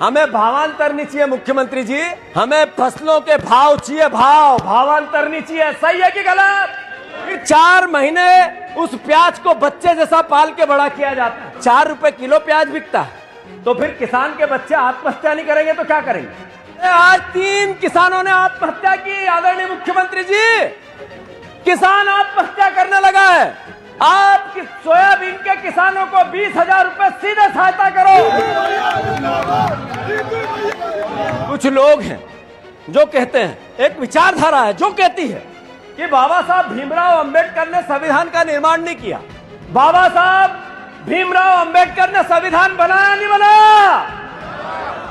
हमें भावांतर नहीं चाहिए मुख्यमंत्री जी, हमें फसलों के भाव चाहिए, भावांतर नहीं चाहिए। सही है कि गलत? 4 महीने उस प्याज को बच्चे जैसा पाल के बड़ा किया जाता है, 4 रुपए किलो प्याज बिकता है, तो फिर किसान के बच्चे आत्महत्या नहीं करेंगे तो क्या करेंगे? आज 3 किसानों ने आत्महत्या की। आदरणीय मुख्यमंत्री जी, किसान आत्महत्या करने लगा है। आप सोयाबीन के किसानों को 20,000 रुपए सीधे सहायता करो। कुछ लोग हैं जो कहते हैं, एक विचारधारा है जो कहती है कि बाबा साहब भीमराव अंबेडकर ने संविधान का निर्माण नहीं किया। बाबा साहब भीमराव अंबेडकर ने संविधान बनाया नहीं बनाया?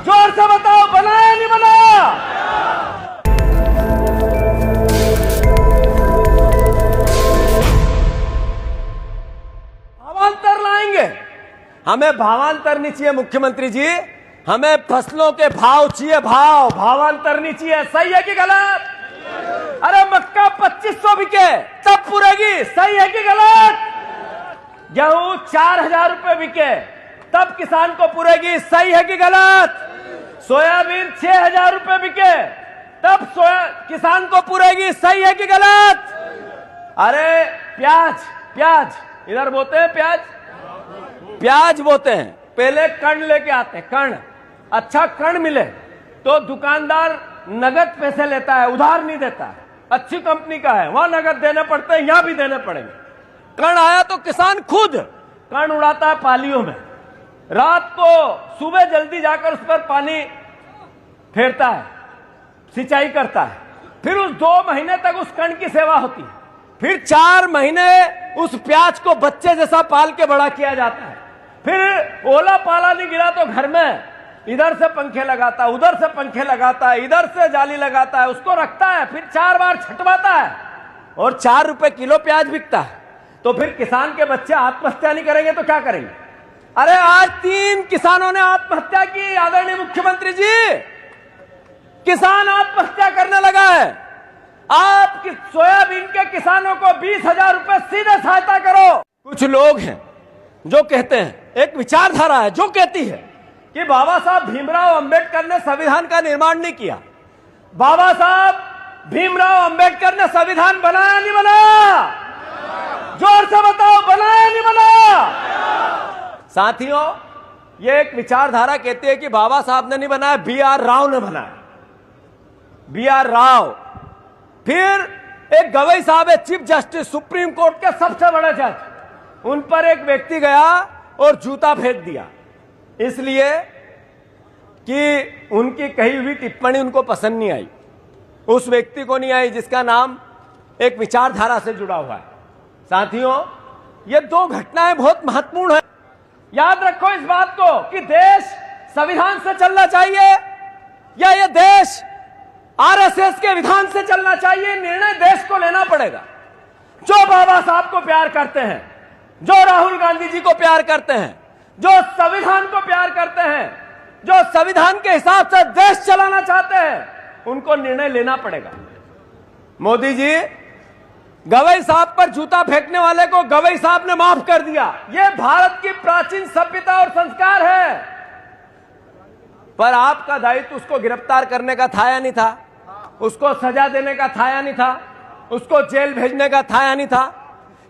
जोर से बताओ, बनाया नहीं बनाया? भावांतर लाएंगे। हमें भावांतर नहीं चाहिए मुख्यमंत्री जी, हमें फसलों के भाव चाहिए, भावांतर नहीं चाहिए। सही है कि गलत? अरे मक्का 2500 बिके तब पूरेगी। सही है कि गलत? गेहूं 4,000 रुपए बिके तब किसान को पूरेगी। सही है कि गलत? सोयाबीन 6,000 रुपए बिके तब किसान को पूरेगी। सही है कि गलत? अरे प्याज इधर बोते हैं, प्याज बोते हैं, पहले कण लेके आते हैं, कण। अच्छा कण मिले तो दुकानदार नगद पैसे लेता है, उधार नहीं देता है। अच्छी कंपनी का है, वहां नगद देने पड़ते हैं, यहां भी देने पड़ेंगे। कण आया तो किसान खुद कण उड़ाता है पालियों में, रात को सुबह जल्दी जाकर उस पर पानी फेरता है, सिंचाई करता है, फिर उस 2 महीने तक उस कण की सेवा होती है, फिर 4 महीने उस प्याज को बच्चे जैसा पाल के बड़ा किया जाता है, फिर ओला पाला नहीं गिरा तो घर में इधर से पंखे लगाता है, उधर से पंखे लगाता है, इधर से जाली लगाता है, उसको रखता है, फिर 4 बार छटवाता है और 4 रुपए किलो प्याज बिकता है। तो फिर किसान के बच्चे आत्महत्या नहीं करेंगे तो क्या करेंगे? अरे आज 3 किसानों ने आत्महत्या की। आदरणीय मुख्यमंत्री जी, किसान आत्महत्या करने लगा है। आप सोयाबीन के किसानों को 20,000 रुपए सीधे सहायता करो। कुछ लोग हैं जो कहते हैं, एक विचारधारा है जो कहती है कि बाबा साहब भीमराव अंबेडकर ने संविधान का निर्माण नहीं किया। बाबा साहब भीमराव अंबेडकर ने संविधान बनाया नहीं बनाया? जोर से बताओ, बनाया नहीं बनाया? साथियों, ये एक विचारधारा कहती है कि बाबा साहब ने नहीं बनाया, BR राव ने बनाया। BR राव। फिर एक गवई साहब है, चीफ जस्टिस सुप्रीम कोर्ट के सबसे बड़े जज, उन पर एक व्यक्ति गया और जूता फेंक दिया, इसलिए कि उनकी कही हुई टिप्पणी उनको पसंद नहीं आई। उस व्यक्ति को नहीं आई जिसका नाम एक विचारधारा से जुड़ा हुआ है। साथियों, ये 2 घटनाएं बहुत महत्वपूर्ण है। याद रखो इस बात को कि देश संविधान से चलना चाहिए या ये देश RSS के विधान से चलना चाहिए। निर्णय देश को लेना पड़ेगा। जो बाबा साहब को प्यार करते हैं, जो राहुल गांधी जी को प्यार करते हैं, जो संविधान को प्यार करते हैं, जो संविधान के हिसाब से देश चलाना चाहते हैं, उनको निर्णय लेना पड़ेगा। मोदी जी, गवई साहब पर जूता फेंकने वाले को गवई साहब ने माफ कर दिया। यह भारत की प्राचीन सभ्यता और संस्कार है। पर आपका दायित्व उसको गिरफ्तार करने का था या नहीं था? उसको सजा देने का था या नहीं था? उसको जेल भेजने का था या नहीं था?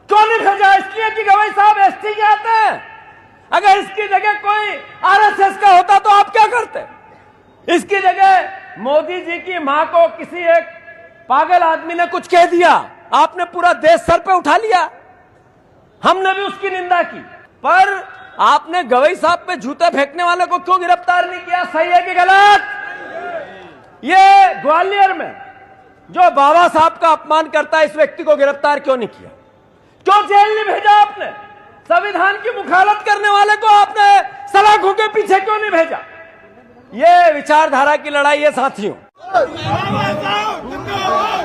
क्यों नहीं भेजा? इसलिए कि गवई साहब ST के आते हैं। अगर इसकी जगह कोई RSS का होता तो आप क्या करते? इसकी जगह मोदी जी की मां को किसी एक पागल आदमी ने कुछ कह दिया, आपने पूरा देश सर पे उठा लिया। हमने भी उसकी निंदा की, पर आपने गवई साहब पे जूते फेंकने वाले को क्यों गिरफ्तार नहीं किया? सही है कि गलत? ये ग्वालियर में जो बाबा साहब का अपमान करता है, इस व्यक्ति को गिरफ्तार क्यों नहीं किया? क्यों जेल नहीं भेजा आपने? संविधान की मुखालत करने वाले को आपने सलाखों के पीछे क्यों नहीं भेजा? ये विचारधारा की लड़ाई है साथियों। जिंदाबाद